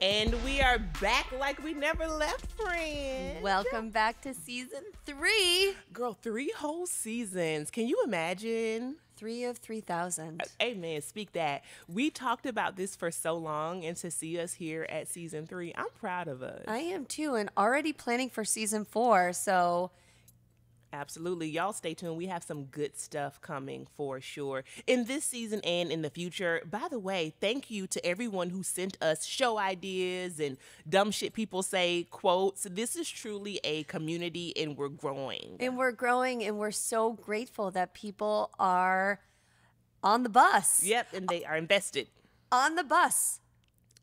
And we are back like we never left, friend. Welcome back to season 3. Girl, 3 whole seasons. Can you imagine? 3 of 3,000. Amen. Speak that. We talked about this for so long, and to see us here at season 3, I'm proud of us. I am too, and already planning for season 4. So Absolutely. Y'all stay tuned. We have some good stuff coming for sure in this season and in the future. By the way, thank you to everyone who sent us show ideas and dumb shit people say quotes. This is truly a community, and we're growing. and we're so grateful that people are on the bus. Yep, and they are invested. On the bus.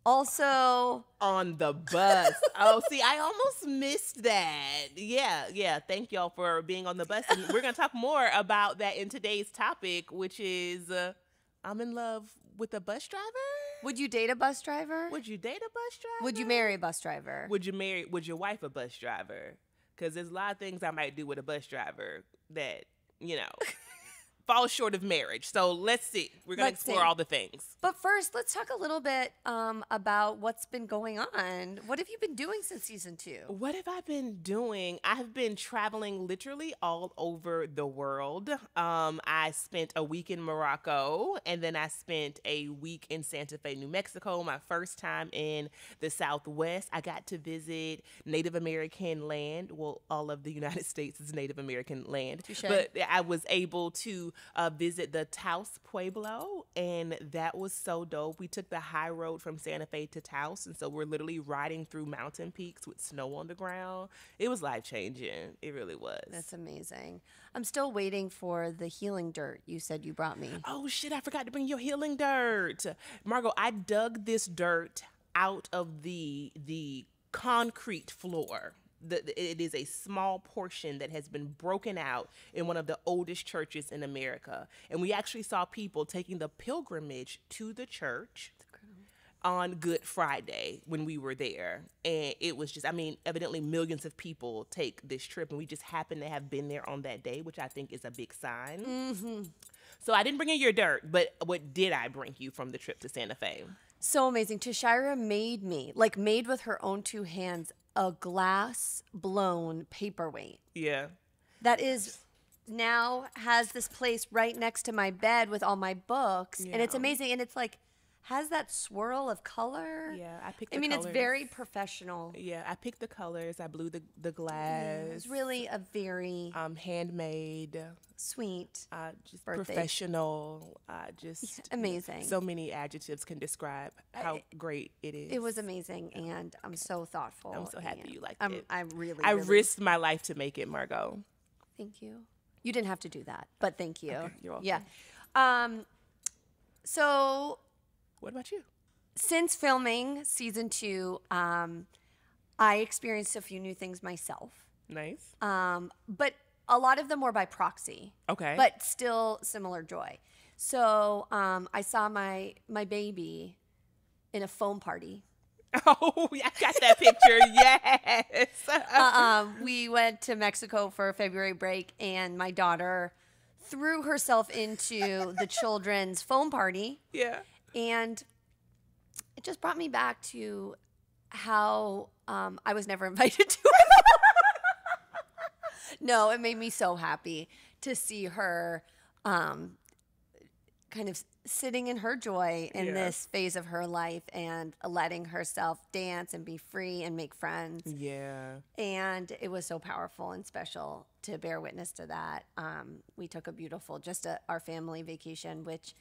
Also, On the bus. Oh, see, I almost missed that. Yeah. Thank y'all for being on the bus. And we're going to talk more about that in today's topic, which is I'm in love with a bus driver. would you date a bus driver? Would you date a bus driver? Would you marry a bus driver? Would your wife a bus driver? Because there's a lot of things I might do with a bus driver that, fall short of marriage. So let's see. We're going to Let's explore see. all the things. But first, let's talk a little bit about what's been going on. What have you been doing since season 2? What have I been doing? I have been traveling literally all over the world. I spent a week in Morocco, and then I spent a week in Santa Fe, New Mexico, my first time in the Southwest. I got to visit Native American land. Well, all of the United States is Native American land. Touché. But I was able to visit the Taos Pueblo, and that was so dope. We took the high road from Santa Fe to Taos, and so we're literally riding through mountain peaks with snow on the ground. It was life-changing. It really was. That's amazing. I'm still waiting for the healing dirt you said you brought me. Oh, shit, I forgot to bring your healing dirt. Margot, I dug this dirt out of the concrete floor. It is a small portion that has been broken out in one of the oldest churches in America. And we actually saw people taking the pilgrimage to the church on Good Friday when we were there. And it was just, evidently millions of people take this trip, and we just happened to have been there on that day, which I think is a big sign. Mm-hmm. So I didn't bring you your dirt, but what did I bring you from the trip to Santa Fe? So amazing. Tashira made with her own 2 hands, a glass blown paperweight Yeah. that is now has this place right next to my bed with all my books. And it's Yeah. amazing. And it's like, has that swirl of color. Yeah, I picked the I mean, colors. it's very professional. Yeah, I picked the colors. I blew the glass. It's really a very Handmade. sweet. Just Birthday. professional. Just Amazing. So many adjectives can describe how great it is. It was amazing, and I'm so thoughtful. I'm so happy and you liked I'm, it. I really, I really- risked my life to make it, Margot. Thank you. You didn't have to do that, but thank you. Okay, you're welcome. Yeah. So What about you? since filming season 2, I experienced a few new things myself. Nice. But a lot of them were by proxy. Okay. But still similar joy. So I saw my baby in a foam party. Oh, I got that picture. Yes. We went to Mexico for a February break, and my daughter threw herself into the children's foam party. Yeah. And it just brought me back to how I was never invited to it. No, it made me so happy to see her kind of sitting in her joy in Yeah. this phase of her life and letting herself dance and be free and make friends. Yeah. And it was so powerful and special to bear witness to that. We took a beautiful, our family vacation, which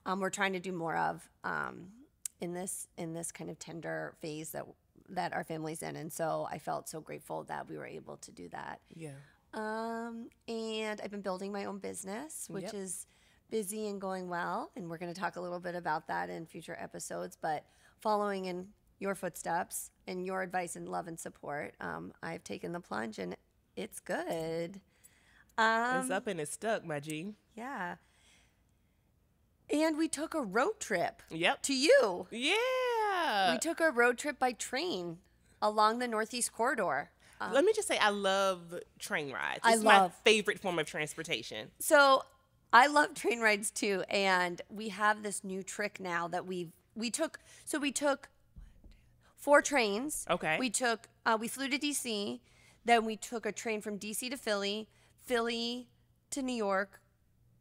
we're trying to do more of in this kind of tender phase that our family's in. And so I felt so grateful that we were able to do that. Yeah. And I've been building my own business, which Yep. is busy and going well. And we're going to talk a little bit about that in future episodes. But following in your footsteps and your advice and love and support, I've taken the plunge, and it's good. It's up and it's stuck, my G. Yeah. And we took a road trip Yep. to you. Yeah. We took a road trip by train along the Northeast Corridor. Let me just say, I love train rides. I It's my love- favorite form of transportation. So I love train rides too, and we have this new trick now that we took 4 trains. Okay. We flew to DC, then we took a train from DC to Philly, Philly to New York,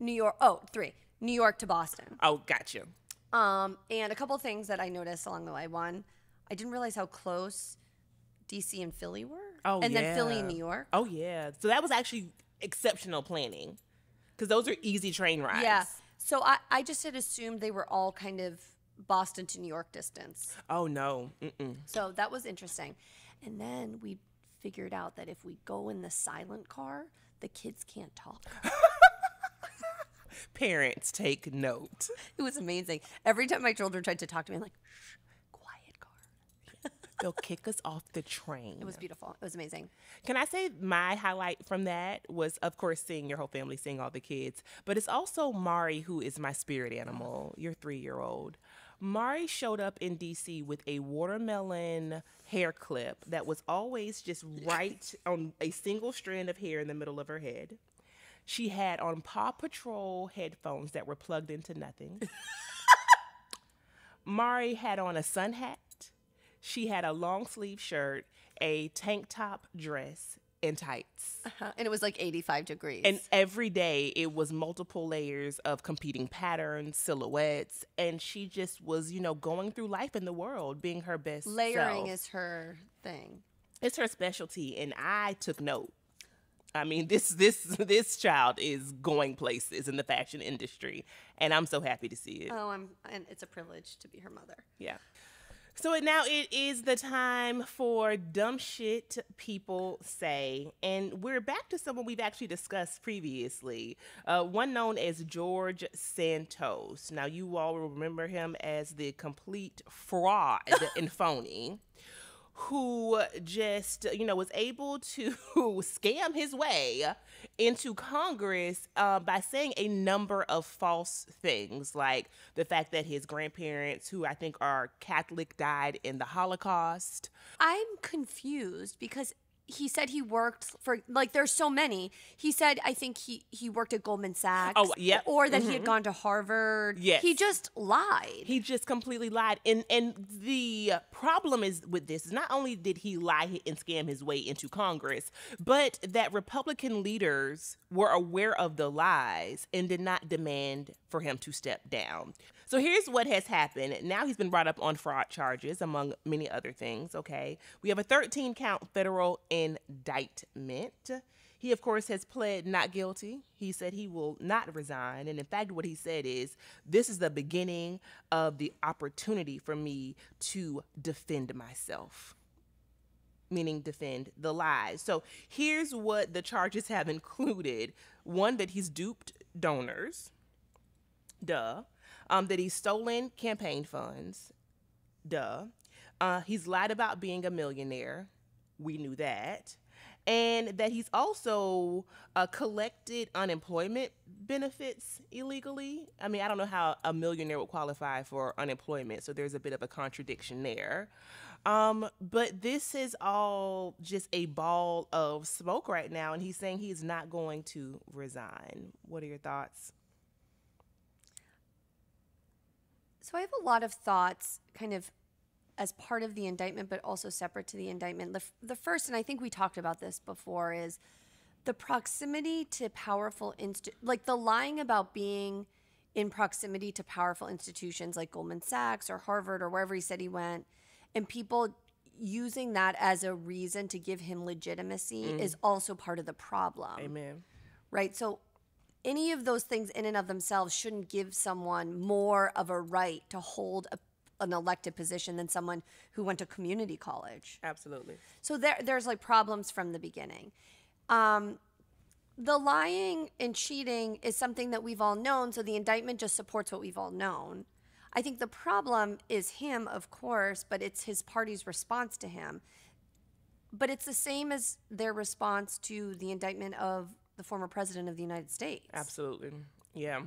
New York to Boston. Oh, gotcha. And a couple things that I noticed along the way. One, I didn't realize how close DC and Philly were. Oh, and yeah. then Philly and New York. Oh, yeah. So that was actually exceptional planning because those are easy train rides. Yeah. So I just had assumed they were all kind of Boston to New York distance. Oh, no. Mm-mm. So that was interesting. And then we figured out that if we go in the silent car, the kids can't talk. Parents, take note. It was amazing. Every time my children tried to talk to me, I'm like, shh, quiet car. They'll kick us off the train. It was beautiful. It was amazing. Can I say my highlight from that was, of course, seeing your whole family, seeing all the kids, but it's also Mari, who is my spirit animal, your 3-year-old. Mari showed up in DC with a watermelon hair clip that was always just right on a single strand of hair in the middle of her head. She had on Paw Patrol headphones that were plugged into nothing. Mari had on a sun hat. She had a long sleeve shirt, a tank top dress, and tights. And it was like 85 degrees. And every day it was multiple layers of competing patterns, silhouettes, and she just was, going through life in the world, being her best layering self. is her thing. It's her specialty, and I took note. I mean, this child is going places in the fashion industry, and I'm so happy to see it. And it's a privilege to be her mother. Yeah. So now it is the time for dumb shit people say, and we're back to someone we've actually discussed previously, one known as George Santos. Now you all will remember him as the complete fraud and phony, who just, was able to scam his way into Congress by saying a number of false things, like the fact that his grandparents, who I think are Catholic, died in the Holocaust. I'm confused because he said he worked for, there's so many. He said, I think he worked at Goldman Sachs. Oh, yeah. Or that he had gone to Harvard. Yes. He just lied. He just completely lied. And the problem is with this is not only did he lie and scam his way into Congress, but that Republican leaders were aware of the lies and did not demand for him to step down. So here's what has happened. Now he's been brought up on fraud charges, among many other things, okay? We have a 13-count federal indictment. He, of course, has pled not guilty. He said he will not resign. And in fact, what he said is, this is the beginning of the opportunity for me to defend myself. Meaning defend the lies. So here's what the charges have included. One, that he's duped donors. Duh. That he's stolen campaign funds. Duh. He's lied about being a millionaire. We knew that. And that he's also collected unemployment benefits illegally. I mean, I don't know how a millionaire would qualify for unemployment, so there's a bit of a contradiction there. But this is all just a ball of smoke right now, and he's saying he's not going to resign. What are your thoughts? So I have a lot of thoughts kind of as part of the indictment, but also separate to the indictment. The first, and I think we talked about this before, is the proximity to powerful, like the lying about being in proximity to powerful institutions like Goldman Sachs or Harvard or wherever he said he went, and people using that as a reason to give him legitimacy is also part of the problem. Amen. Right? So any of those things in and of themselves shouldn't give someone more of a right to hold an elected position than someone who went to community college. Absolutely. So there's like problems from the beginning. The lying and cheating is something that we've all known, so the indictment just supports what we've all known. I think the problem is him, of course, but it's his party's response to him. But it's the same as their response to the indictment of the former president of the United States. Absolutely. Yeah.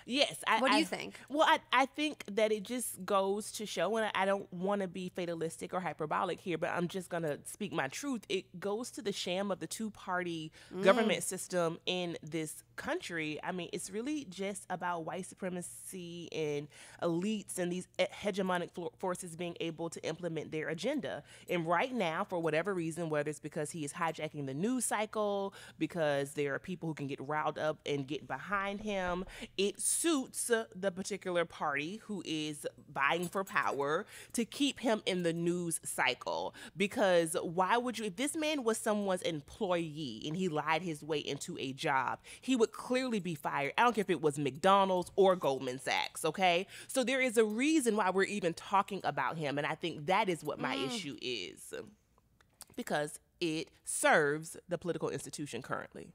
Yes. What do you think? Well, I think that it just goes to show, and I don't want to be fatalistic or hyperbolic here, but I'm just going to speak my truth. It goes to the sham of the two-party government system in this country. I mean, it's really just about white supremacy and elites and these hegemonic forces being able to implement their agenda. And right now, for whatever reason, whether it's because he is hijacking the news cycle, because there are people who can get riled up and get behind him, it suits the particular party who is vying for power to keep him in the news cycle. Because why would you, if this man was someone's employee and he lied his way into a job, he would clearly be fired. I don't care if it was McDonald's or Goldman Sachs, okay? So there is a reason why we're even talking about him, and I think that is what my issue is. Because it serves the political institution currently.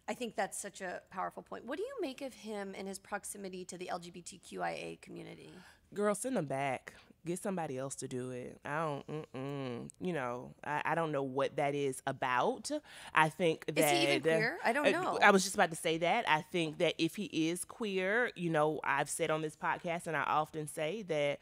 I think that's such a powerful point. What do you make of him and his proximity to the LGBTQIA community? Girl, send him back. Get somebody else to do it. I don't know what that is about. I think that... Is he even queer? I don't know. I was just about to say that. I think that if he is queer, I've said on this podcast, and I often say that,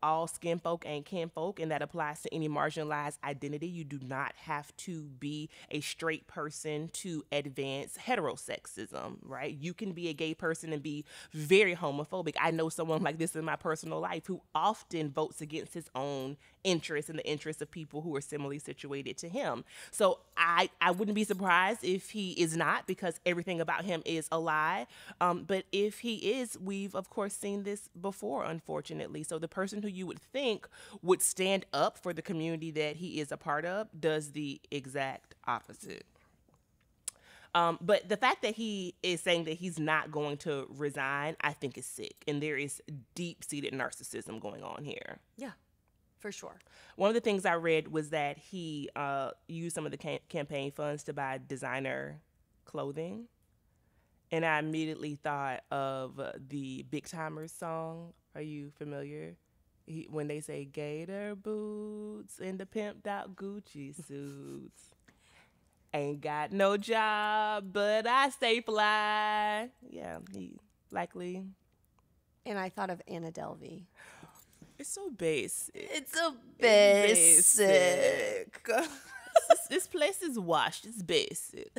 all skin folk ain't kin folk, and that applies to any marginalized identity. You do not have to be a straight person to advance heterosexism, right? You can be a gay person and be very homophobic. I know someone like this in my personal life who often votes against his own interests and the interests of people who are similarly situated to him. So I wouldn't be surprised if he is not, because everything about him is a lie. But if he is, we've of course seen this before, unfortunately. So the person who you would think would stand up for the community that he is a part of does the exact opposite. But the fact that he is saying that he's not going to resign, I think is sick. And there is deep-seated narcissism going on here. Yeah, for sure. One of the things I read was that he used some of the campaign funds to buy designer clothing. And I immediately thought of the Big Timers song. Are you familiar? When they say gator boots and the pimped out Gucci suits. Ain't got no job, but I stay fly. Yeah, he likely. And I thought of Anna Delvey. It's so basic. It's so basic. This place is washed. It's basic.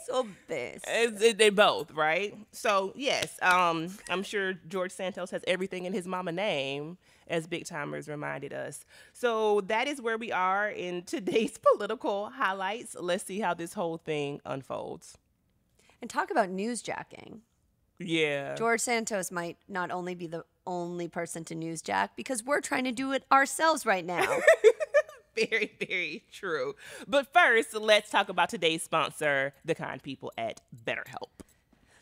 So basic. They both, right? So, yes, I'm sure George Santos has everything in his mama name, as Big Timers reminded us. So that is where we are in today's political highlights. Let's see how this whole thing unfolds. And talk about newsjacking. Yeah. George Santos might not only be the only person to newsjack, because we're trying to do it ourselves right now. Very, very true. But first, let's talk about today's sponsor, the kind people at BetterHelp.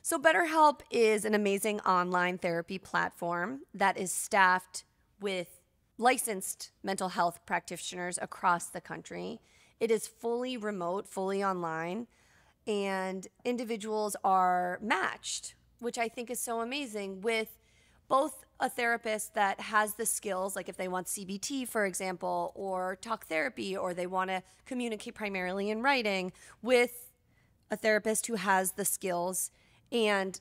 So BetterHelp is an amazing online therapy platform that is staffed with licensed mental health practitioners across the country. It is fully remote, fully online, and individuals are matched, which I think is so amazing, with both a therapist that has the skills, like if they want CBT, for example, or talk therapy, or they want to communicate primarily in writing, with a therapist who has the skills and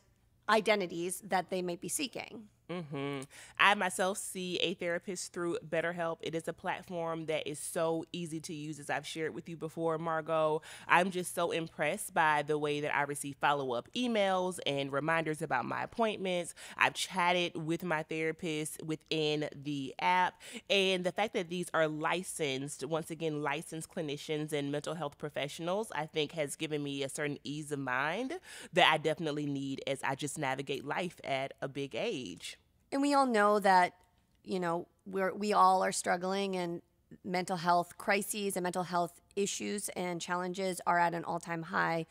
identities that they might be seeking. Mm-hmm. I myself see a therapist through BetterHelp. It is a platform that is so easy to use, as I've shared with you before, Margot. I'm just so impressed by the way that I receive follow-up emails and reminders about my appointments. I've chatted with my therapist within the app, and the fact that these are licensed clinicians and mental health professionals, I think has given me a certain ease of mind that I definitely need as I just navigate life at a big age. And we all know that, we all are struggling, and mental health crises and mental health issues and challenges are at an all-time high.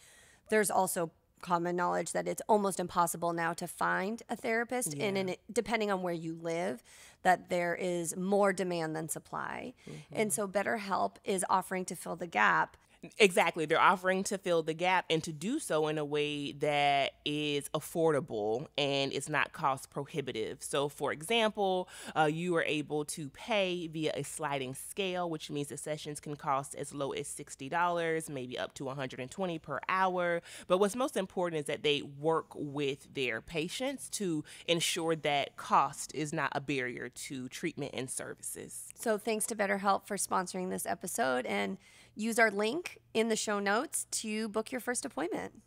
There's also common knowledge that it's almost impossible now to find a therapist, and depending on where you live, that there is more demand than supply. Mm-hmm. And so BetterHelp is offering to fill the gap. Exactly. They're offering to fill the gap and to do so in a way that is affordable and it's not cost prohibitive. So, for example, you are able to pay via a sliding scale, which means that sessions can cost as low as $60, maybe up to $120 per hour. But what's most important is that they work with their patients to ensure that cost is not a barrier to treatment and services. So thanks to BetterHelp for sponsoring this episode, and use our link in the show notes to book your first appointment.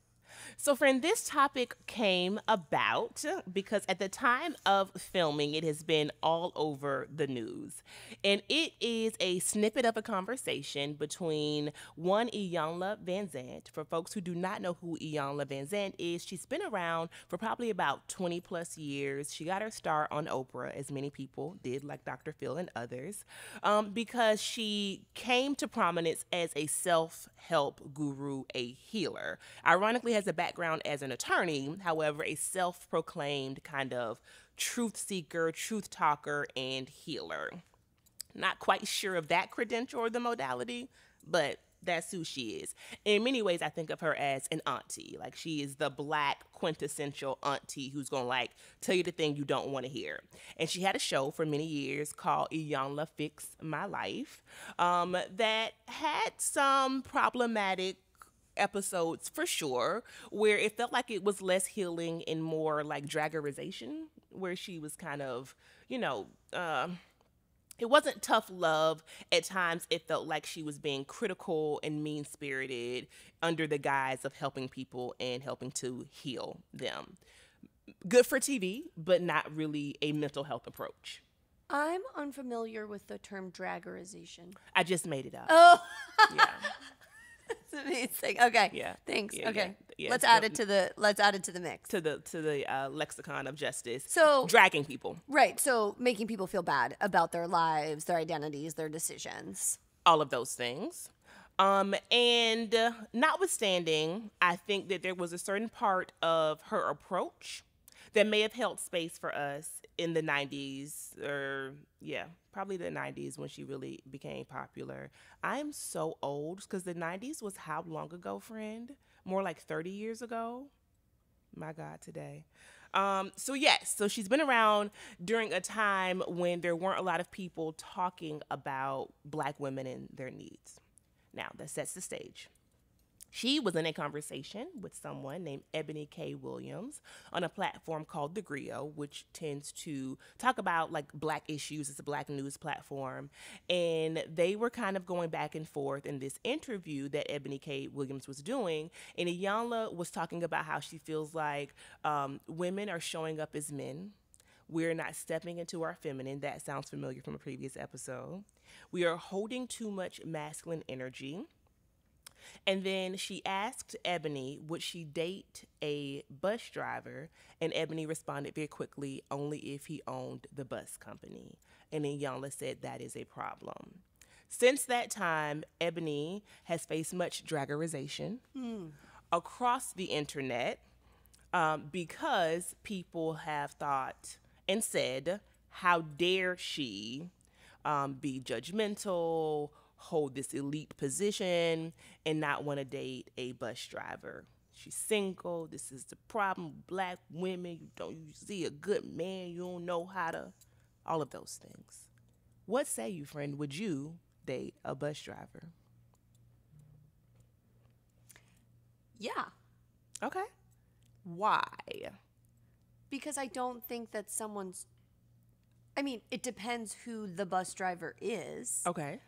So, friend, this topic came about because at the time of filming, it has been all over the news. And it is a snippet of a conversation between one Iyanla Vanzant. For folks who do not know who Iyanla Vanzant is, she's been around for probably about 20 plus years. She got her start on Oprah, as many people did, like Dr. Phil and others, because she came to prominence as a self-help guru, a healer. Ironically, has a background as an attorney, however, a self-proclaimed kind of truth seeker, truth talker, and healer. Not quite sure of that credential or the modality, but that's who she is. In many ways, I think of her as an auntie. Like, she is the Black quintessential auntie who's going to, like, tell you the thing you don't want to hear. And she had a show for many years called Iyanla Fix My Life that had some problematic episodes for sure, where it felt like it was less healing and more like draggerization, where she was kind of, it wasn't tough love. At times, it felt like she was being critical and mean-spirited under the guise of helping people and helping to heal them. Good for TV, but not really a mental health approach. I'm unfamiliar with the term draggerization. I just made it up. Oh, Yeah. that's amazing. Okay. Yeah. Thanks. Yeah, okay. yeah. Let's add it to the mix. To the lexicon of justice. So dragging people. Right. So making people feel bad about their lives, their identities, their decisions. All of those things. And notwithstanding, I think that there was a certain part of her approach that may have held space for us in the 90s, or probably the 90s when she really became popular. I'm so old because the 90s was how long ago, friend? More like 30 years ago? My God, today. So she's been around during a time when there weren't a lot of people talking about Black women and their needs. Now, that sets the stage. She was in a conversation with someone named Ebony K. Williams on a platform called The Griot, which tends to talk about like Black issues. It's a Black news platform. And they were kind of going back and forth in this interview that Ebony K. Williams was doing. And Iyanla was talking about how she feels like women are showing up as men. We're not stepping into our feminine. That sounds familiar from a previous episode. We are holding too much masculine energy. And then she asked Ebony, would she date a bus driver? And Ebony responded very quickly, only if he owned the bus company. And then Iyanla said that is a problem. Since that time, Ebony has faced much draggerization across the internet because people have thought and said, how dare she be judgmental, hold this elite position, and not want to date a bus driver. She's single. This is the problem with Black women. You see a good man, you don't know how to, all of those things. What say you, friend? Would you date a bus driver? Yeah. Okay. Why? Because I don't think that it depends who the bus driver is. Okay.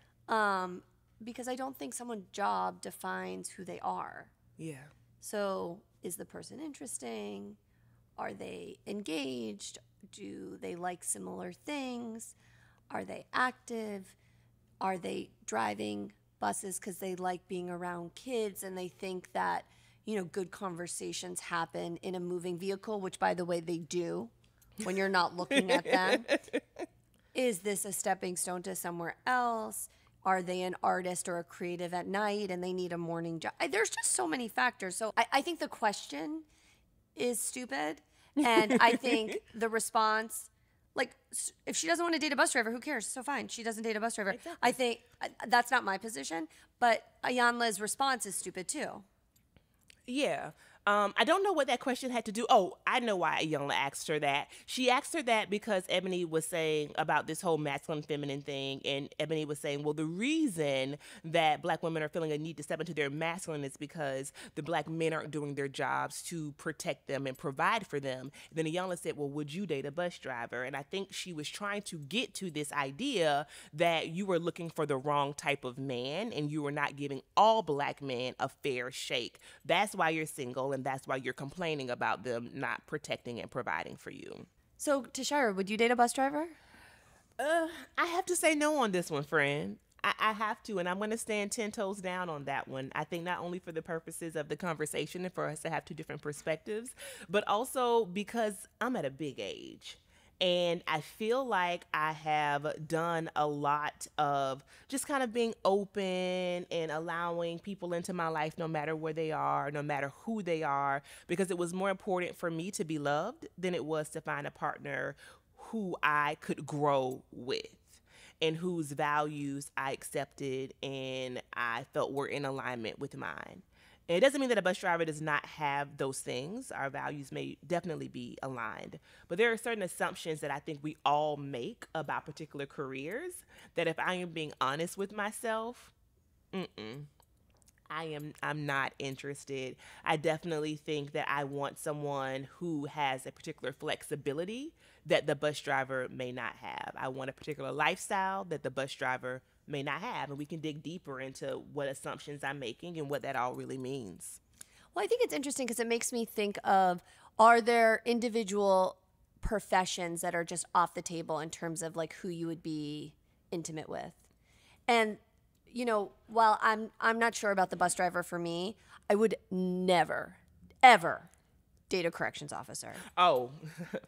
Because I don't think someone's job defines who they are. Yeah. So is the person interesting? Are they engaged? Do they like similar things? Are they active? Are they driving buses because they like being around kids and they think that, good conversations happen in a moving vehicle, which, by the way, they do when you're not looking at them. Is this a stepping stone to somewhere else? Are they an artist or a creative at night and they need a morning job? There's just so many factors. So I think the question is stupid. And I think the response, if she doesn't want to date a bus driver, who cares? So fine, she doesn't date a bus driver. Exactly. I think that's not my position, but Ayanla's response is stupid too. Yeah. I don't know what that question had to do. Oh, I know why Iyanla asked her that. She asked her that because Ebony was saying about this whole masculine feminine thing, and Ebony was saying, well, the reason that black women are feeling a need to step into their masculine is because the black men aren't doing their jobs to protect them and provide for them. And then Iyanla said, well, would you date a bus driver? And I think she was trying to get to this idea that you were looking for the wrong type of man and you were not giving all black men a fair shake. That's why you're single, and that's why you're complaining about them not protecting and providing for you. So, Tashara, would you date a bus driver? I have to say no on this one, friend. I have to, and I'm going to stand 10 toes down on that one. I think not only for the purposes of the conversation and for us to have two different perspectives, but also because I'm at a big age. And I feel like I have done a lot of just kind of being open and allowing people into my life no matter where they are, no matter who they are, because it was more important for me to be loved than it was to find a partner who I could grow with and whose values I accepted and I felt were in alignment with mine. And it doesn't mean that a bus driver does not have those things. Our values may definitely be aligned. But there are certain assumptions that I think we all make about particular careers that if I am being honest with myself, I'm not interested. I definitely think that I want someone who has a particular flexibility that the bus driver may not have. I want a particular lifestyle that the bus driver may not have, and we can dig deeper into what assumptions I'm making and what that all really means. Well, I think it's interesting because it makes me think of, are there individual professions that are just off the table in terms of like who you would be intimate with? And you know, while I'm not sure about the bus driver for me, I would never ever date a corrections officer. Oh,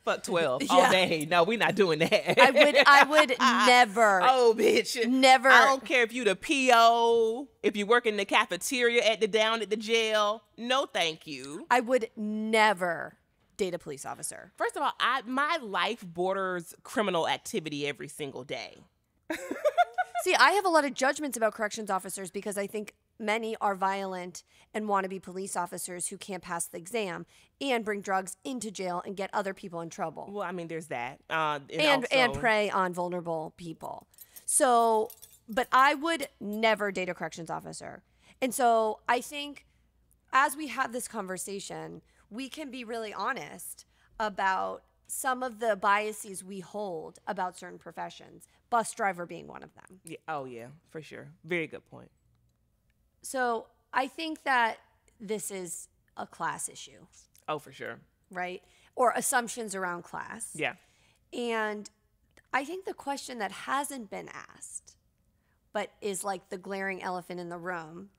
fuck 12 all day. No, we're not doing that. I would never. Oh, bitch. Never. I don't care if you the PO, if you work in the cafeteria down at the jail. No, thank you. I would never date a police officer. First of all, my life borders criminal activity every single day. See, I have a lot of judgments about corrections officers because I think many are violent and want to be police officers who can't pass the exam and bring drugs into jail and get other people in trouble. Well, I mean, there's that. And prey on vulnerable people. So, but I would never date a corrections officer. And so I think as we have this conversation, we can be really honest about some of the biases we hold about certain professions, bus driver being one of them. Yeah. Oh, yeah, for sure. Very good point. So I think that this is a class issue. Oh, for sure. Right? Or assumptions around class. Yeah. And I think the question that hasn't been asked, but is like the glaring elephant in the room,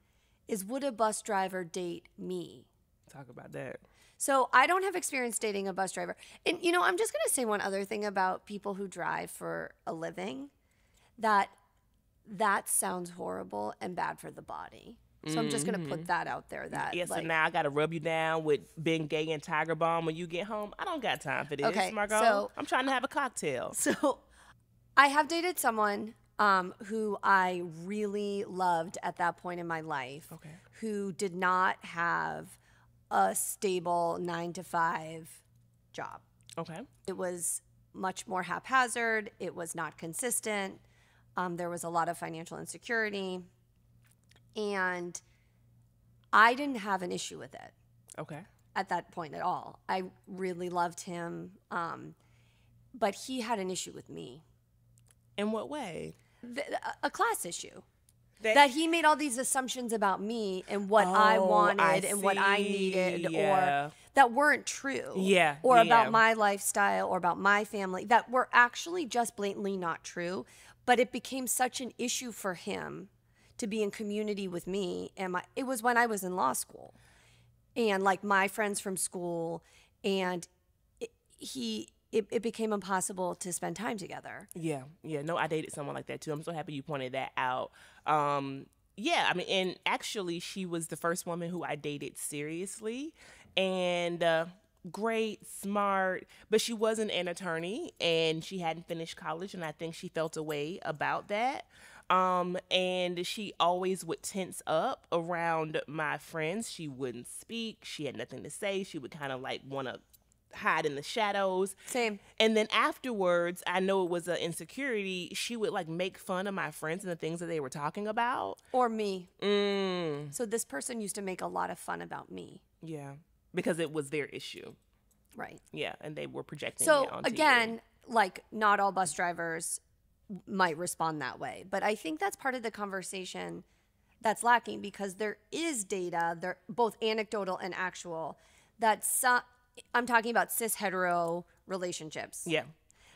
is would a bus driver date me? Talk about that. So I don't have experience dating a bus driver. And, you know, I'm just going to say one other thing about people who drive for a living, that sounds horrible and bad for the body. So I'm just going to put that out there. That so now I got to rub you down with Ben Gay and Tiger Balm when you get home. I don't got time for this, okay, Margot. So, I'm trying to have a cocktail. So I have dated someone who I really loved at that point in my life, who did not have a stable 9-to-5 job. Okay. It was much more haphazard. It was not consistent. There was a lot of financial insecurity. And I didn't have an issue with it. Okay. At that point at all. I really loved him. But he had an issue with me. In what way? A class issue. That he made all these assumptions about me and what I wanted and what I needed, or that weren't true. Yeah. Or about my lifestyle or about my family that were actually just blatantly not true. But it became such an issue for him to be in community with me. And it was when I was in law school. And like my friends from school, and it became impossible to spend time together. Yeah. No, I dated someone like that too. I'm so happy you pointed that out. Yeah, I mean, and actually she was the first woman who I dated seriously. And great, smart, but she wasn't an attorney and she hadn't finished college, and I think she felt a way about that. And she always would tense up around my friends. She wouldn't speak. She had nothing to say. She would kind of like want to hide in the shadows. Same. And then afterwards, I know it was an insecurity. She would like make fun of my friends and the things that they were talking about. Or me. So this person used to make a lot of fun about me. Yeah, because it was their issue. Right. Yeah, and they were projecting it So onto again, like not all bus drivers might respond that way, but I think that's part of the conversation that's lacking, because there is data, there both anecdotal and actual, that I'm talking about cis hetero relationships. Yeah.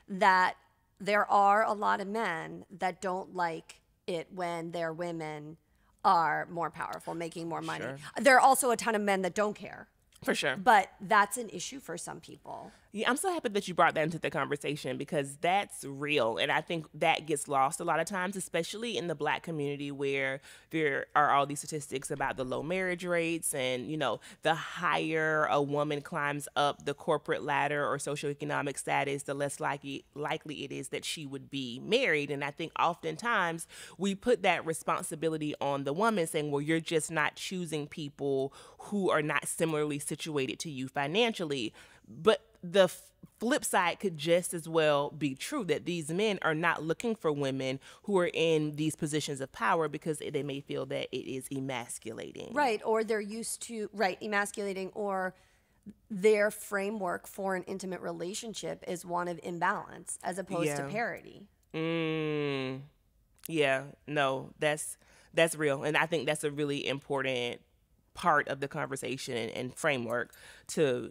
That there are a lot of men that don't like it when their women are more powerful, making more money. Sure. There are also a ton of men that don't care. For sure. But that's an issue for some people. Yeah, I'm so happy that you brought that into the conversation, because that's real. And I think that gets lost a lot of times, especially in the Black community, where there are all these statistics about the low marriage rates and, you know, the higher a woman climbs up the corporate ladder or socioeconomic status, the less likely it is that she would be married. And I think oftentimes we put that responsibility on the woman, saying, well, you're just not choosing people who are not similarly situated to you financially. But the flip side could just as well be true, that these men are not looking for women who are in these positions of power because they may feel that it is emasculating. Right. Or they're used to, emasculating, or their framework for an intimate relationship is one of imbalance as opposed to parity. Yeah, no, that's real. And I think that's a really important part of the conversation and framework to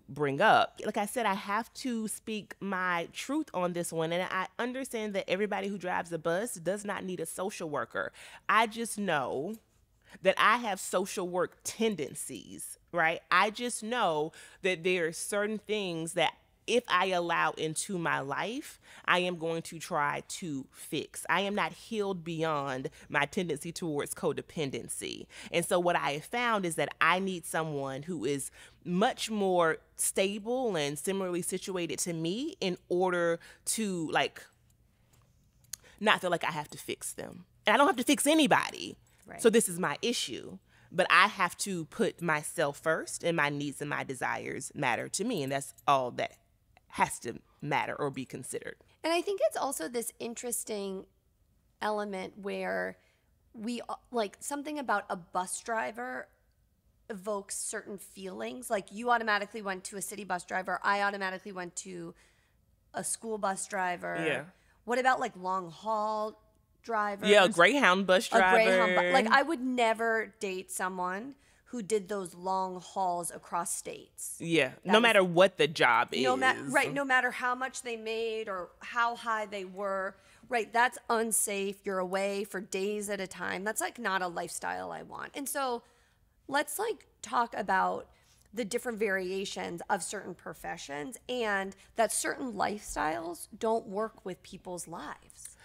bring up. Like I said, I have to speak my truth on this one, and I understand that everybody who drives a bus does not need a social worker. I just know that I have social work tendencies, right? I just know that there are certain things that if I allow into my life, I am going to try to fix. I am not healed beyond my tendency towards codependency. And so what I have found is that I need someone who is much more stable and similarly situated to me in order to like not feel like I have to fix them. And I don't have to fix anybody. Right. So this is my issue. But I have to put myself first, and my needs and my desires matter to me. And that's all that has to matter or be considered. And I think it's also this interesting element where we like something about a bus driver evokes certain feelings. Like you automatically went to a city bus driver. I automatically went to a school bus driver. Yeah. What about like long haul drivers? Yeah, a Greyhound bus driver. Like I would never date someone who did those long hauls across states. Yeah, no matter what the job is. No matter how much they made or how high they were. Right, that's unsafe. You're away for days at a time. That's like not a lifestyle I want. And so let's like talk about the different variations of certain professions, and that certain lifestyles don't work with people's lives.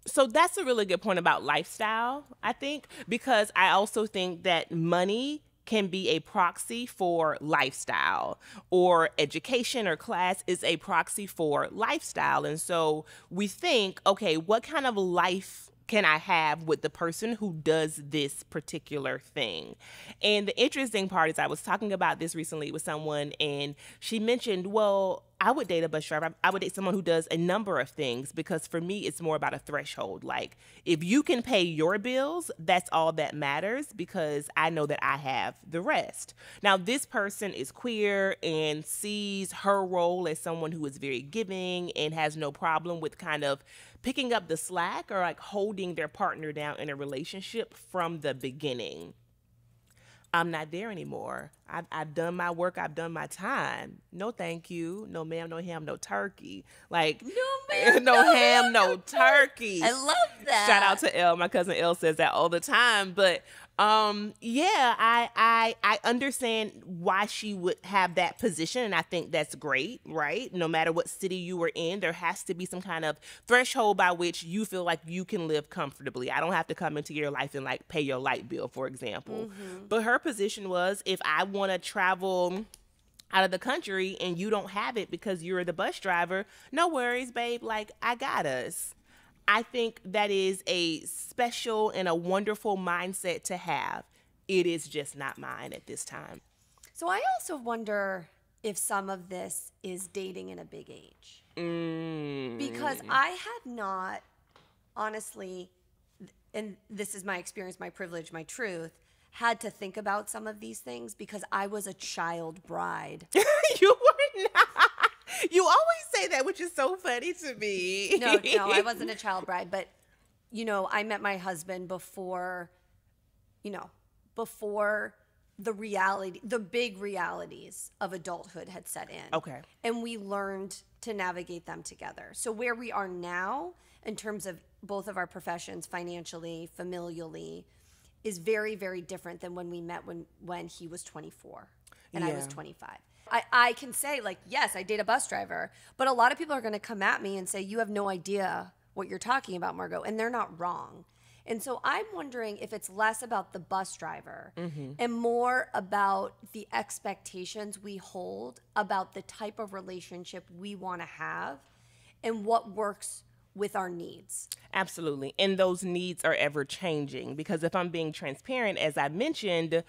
So that's a really good point about lifestyle, I think, because I also think that money can be a proxy for lifestyle, or education or class is a proxy for lifestyle. And so we think, okay, what kind of life can I have with the person who does this particular thing? And the interesting part is I was talking about this recently with someone, and she mentioned, well, I would date a bus driver. I would date someone who does a number of things, because for me, it's more about a threshold. Like, if you can pay your bills, that's all that matters, because I know that I have the rest. Now, this person is queer and sees her role as someone who is very giving and has no problem with kind of picking up the slack or like holding their partner down in a relationship from the beginning. I'm not there anymore. I've done my work. I've done my time. No, thank you. No, ma'am. No ham. No turkey. Like, no, ma'am. No ham. No turkey. I love that. Shout out to Elle. My cousin Elle says that all the time. But yeah, I understand why she would have that position, and I think that's great, right? No matter what city you were in, there has to be some kind of threshold by which you feel like you can live comfortably. I don't have to come into your life and like pay your light bill, for example. But her position was, if I want to travel out of the country and you don't have it because you're the bus driver, no worries, babe. Like, I got us. I think that is a special and a wonderful mindset to have. It is just not mine at this time. So I also wonder if some of this is dating in a big age. Because I have not, honestly, and this is my experience, my privilege, my truth, had to think about some of these things because I was a child bride. You were not. You always say that, which is so funny to me. No, I wasn't a child bride, but I met my husband before the big realities of adulthood had set in. Okay. And we learned to navigate them together. So where we are now in terms of both of our professions, financially, familially, is very, very different than when we met when he was 24 and I was 25. I can say, like, yes, I date a bus driver, but a lot of people are going to come at me and say, you have no idea what you're talking about, Margot, and they're not wrong. And so I'm wondering if it's less about the bus driver and more about the expectations we hold about the type of relationship we want to have and what works with our needs. Absolutely. And those needs are ever changing because if I'm being transparent, as I mentioned,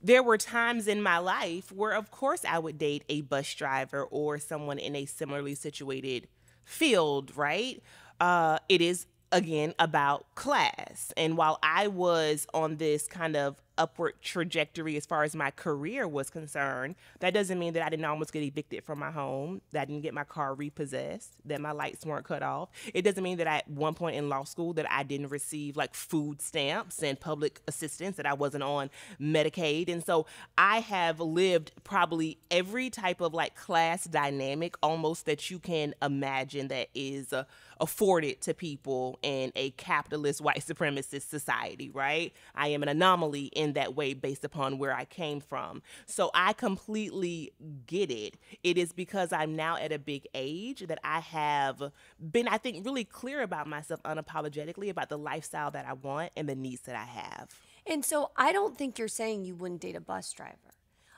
there were times in my life where, of course, I would date a bus driver or someone in a similarly situated field, right? It is, again, about class. And while I was on this kind of upward trajectory as far as my career was concerned, that doesn't mean that I didn't almost get evicted from my home, that I didn't get my car repossessed, that my lights weren't cut off. It doesn't mean that at one point in law school that I didn't receive like food stamps and public assistance, that I wasn't on Medicaid. And so I have lived probably every type of like class dynamic almost that you can imagine that is afforded to people in a capitalist white supremacist society, right? I am an anomaly in that way based upon where I came from. So I completely get it. It is because I'm now at a big age that I have been, I think, really clear about myself unapologetically about the lifestyle that I want and the needs that I have. And so I don't think you're saying you wouldn't date a bus driver.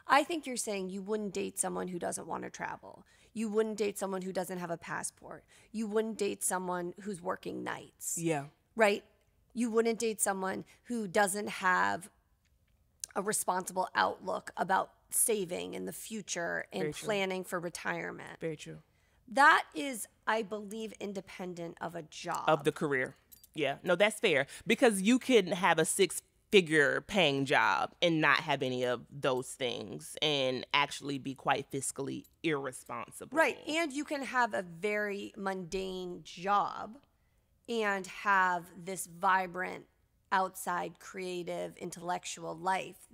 I think you're saying you wouldn't date someone who doesn't want to travel. You wouldn't date someone who doesn't have a passport. You wouldn't date someone who's working nights. Yeah. Right? You wouldn't date someone who doesn't have a responsible outlook about saving in the future and planning for retirement. Very true. That is, I believe, independent of a job. Of the career. Yeah. No, that's fair. Because you can have a six-figure paying job and not have any of those things and actually be quite fiscally irresponsible. Right. And you can have a very mundane job and have this vibrant, outside, creative, intellectual life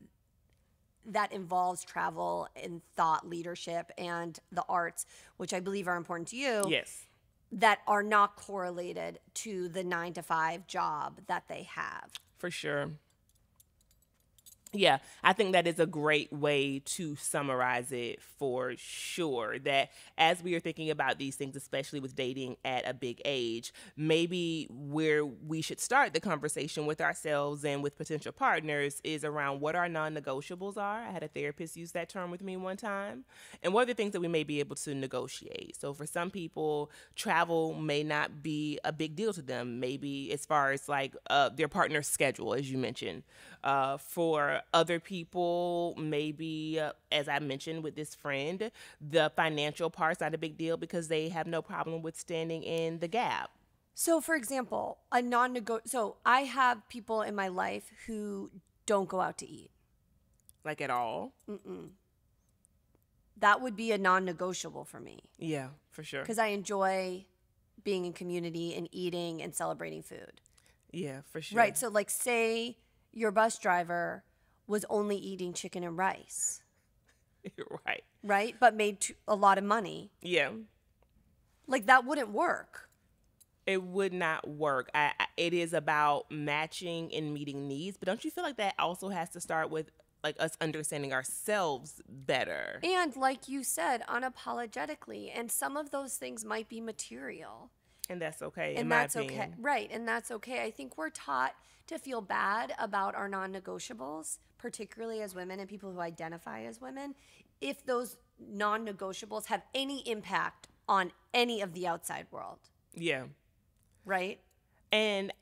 that involves travel and thought leadership and the arts, which I believe are important to you. Yes. That are not correlated to the 9-to-5 job that they have. For sure. Yeah, I think that is a great way to summarize it for sure. That as we are thinking about these things, especially with dating at a big age, maybe where we should start the conversation with ourselves and with potential partners is around what our non-negotiables are. I had a therapist use that term with me one time. And what are the things that we may be able to negotiate? So for some people, travel may not be a big deal to them, maybe as far as like their partner's schedule, as you mentioned. For other people, maybe, as I mentioned with this friend, the financial part's not a big deal because they have no problem with standing in the gap. So, for example, so I have people in my life who don't go out to eat. Like at all? That would be a non-negotiable for me. Yeah, for sure. Because I enjoy being in community and eating and celebrating food. Yeah, for sure. Right. So, like, say your bus driver was only eating chicken and rice. You're right. Right? But made a lot of money. Yeah. Like, that wouldn't work. It would not work. It is about matching and meeting needs. But don't you feel like that also has to start with like us understanding ourselves better? And like you said, unapologetically. And some of those things might be material. And that's okay, and in my that's opinion. Okay. Right. And that's okay. I think we're taught to feel bad about our non-negotiables, particularly as women and people who identify as women, if those non-negotiables have any impact on any of the outside world, Yeah. right? And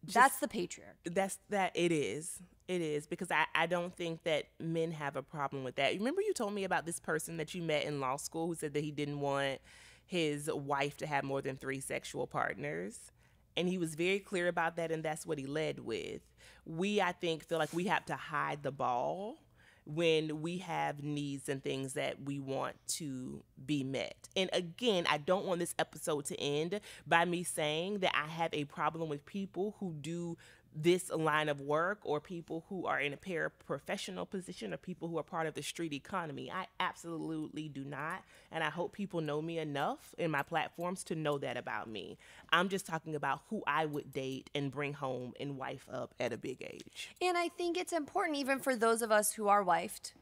That's the patriarchy. it is. It is, because I don't think that men have a problem with that. Remember you told me about this person that you met in law school who said that he didn't want his wife to have more than 3 sexual partners. And he was very clear about that, and that's what he led with. We, I think, feel like we have to hide the ball when we have needs and things that we want to be met. And again, I don't want this episode to end by me saying that I have a problem with people who do this line of work, or people who are in a paraprofessional position, or people who are part of the street economy. I absolutely do not. And I hope people know me enough in my platforms to know that about me. I'm just talking about who I would date and bring home and wife up at a big age. And I think it's important, even for those of us who are wifed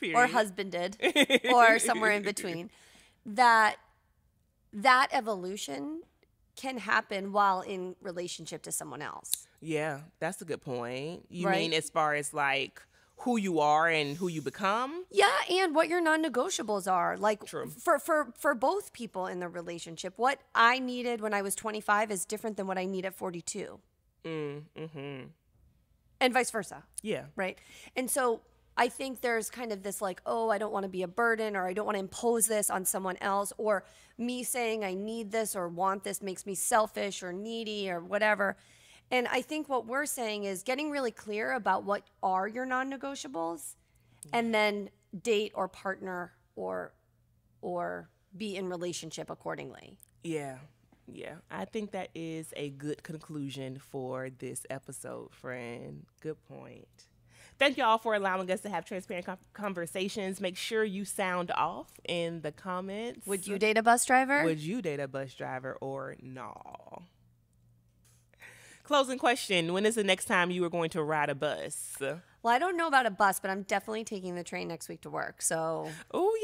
Period. or husbanded or somewhere in between, that evolution can happen while in relationship to someone else. Yeah, that's a good point. You Right? mean as far as like who you are and who you become? Yeah, and what your non-negotiables are. Like True. for both people in the relationship, what I needed when I was 25 is different than what I need at 42. Mm-hmm. And vice versa, Yeah. right? And so I think there's kind of this like, oh, I don't want to be a burden, or I don't want to impose this on someone else, or me saying I need this or want this makes me selfish or needy or whatever. And I think what we're saying is getting really clear about what are your non-negotiables, and then date or partner or be in relationship accordingly. Yeah. Yeah. I think that is a good conclusion for this episode, friend. Good point. Thank you all for allowing us to have transparent conversations. Make sure you sound off in the comments. Would you date a bus driver? Would you date a bus driver or no? Closing question. When is the next time you are going to ride a bus? Well, I don't know about a bus, but I'm definitely taking the train next week to work. So Oh,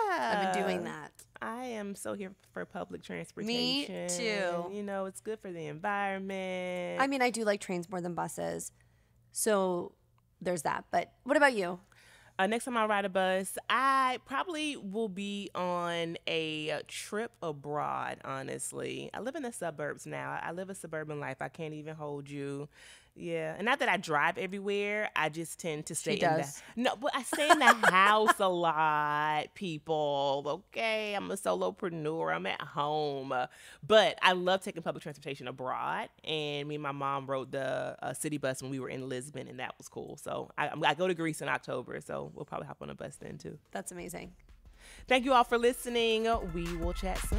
yeah. I've been doing that. I am so here for public transportation. Me too. You know, it's good for the environment. I mean, I do like trains more than buses. So there's that. But what about you? Next time I ride a bus, I probably will be on a trip abroad, honestly. I live in the suburbs now. I live a suburban life. I can't even hold you. Yeah. And not that I drive everywhere. I just tend to stay in the... No, but I stay in the house a lot, people. Okay. I'm a solopreneur. I'm at home. But I love taking public transportation abroad. And me and my mom rode the city bus when we were in Lisbon, and that was cool. So I go to Greece in October, so we'll probably hop on a bus then too. That's amazing. Thank you all for listening. We will chat soon.